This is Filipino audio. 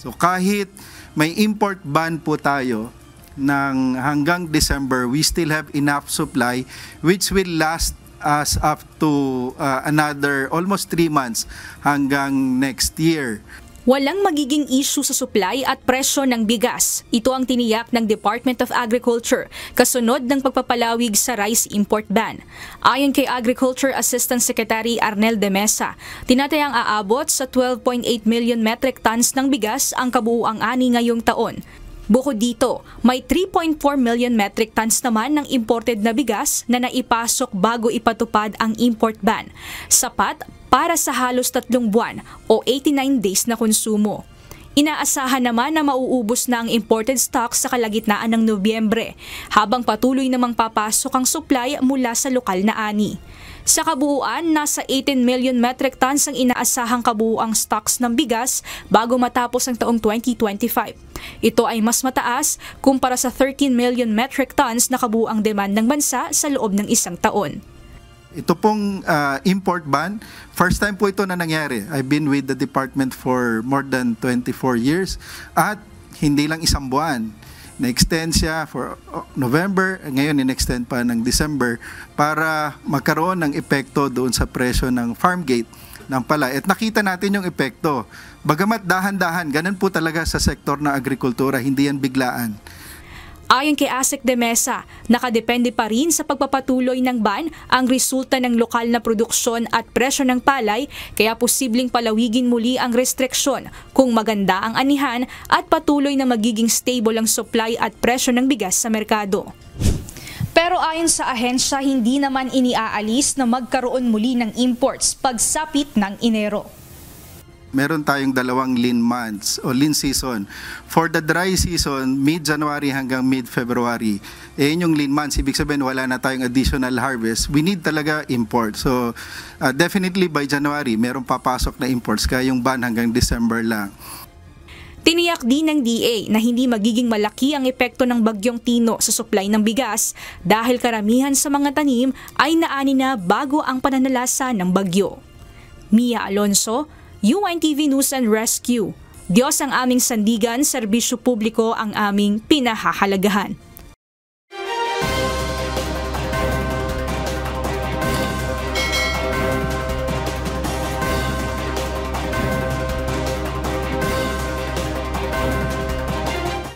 So kahit may import ban po tayo ng hanggang December, we still have enough supply which will last us up to another almost 3 months hanggang next year. Walang magiging issue sa supply at presyo ng bigas. Ito ang tiniyak ng Department of Agriculture kasunod ng pagpapalawig sa rice import ban. Ayon kay Agriculture Assistant Secretary Arnel de Mesa, tinatayang aabot sa 12.8 million metric tons ng bigas ang kabuuang ani ngayong taon. Bukod dito, may 3.4 million metric tons naman ng imported na bigas na naipasok bago ipatupad ang import ban. Sapat para sa halos 3 buwan o 89 days na konsumo. Inaasahan naman na mauubos na ang imported stock sa kalagitnaan ng Nobyembre, habang patuloy namang papasok ang supply mula sa lokal na ani. Sa kabuuan, nasa 18 million metric tons ang inaasahang kabuuang stocks ng bigas bago matapos ang taong 2025. Ito ay mas mataas kumpara sa 13 million metric tons na kabuuang demand ng bansa sa loob ng isang taon. Ito pong import ban, first time po ito na nangyari. I've been with the department for more than 24 years at hindi lang isang buwan. Na-extend siya for November, ngayon in-extend pa ng December para magkaroon ng epekto doon sa presyo ng farm gate ng palay. At nakita natin yung epekto. Bagamat dahan-dahan, ganun po talaga sa sektor ng agrikultura, hindi yan biglaan. Ayon kay ASEC de Mesa, nakadepende pa rin sa pagpapatuloy ng ban ang resulta ng lokal na produksyon at presyo ng palay, kaya posibleng palawigin muli ang restriksyon kung maganda ang anihan at patuloy na magiging stable ang supply at presyo ng bigas sa merkado. Pero ayon sa ahensya, hindi naman iniaalis na magkaroon muli ng imports pagsapit ng Enero. Meron tayong 2 lean months o lean season. For the dry season, mid-January hanggang mid-February. Yung lean months, ibig sabihin wala na tayong additional harvest. We need talaga import. So definitely by January, meron papasok na imports, kaya yung ban hanggang December lang. Tiniyak din ng DA na hindi magiging malaki ang epekto ng Bagyong Tino sa supply ng bigas dahil karamihan sa mga tanim ay naani na bago ang pananalasa ng bagyo. Mia Alonso, UNTV News and Rescue. Diyos ang aming sandigan, serbisyo publiko ang aming pinahahalagahan.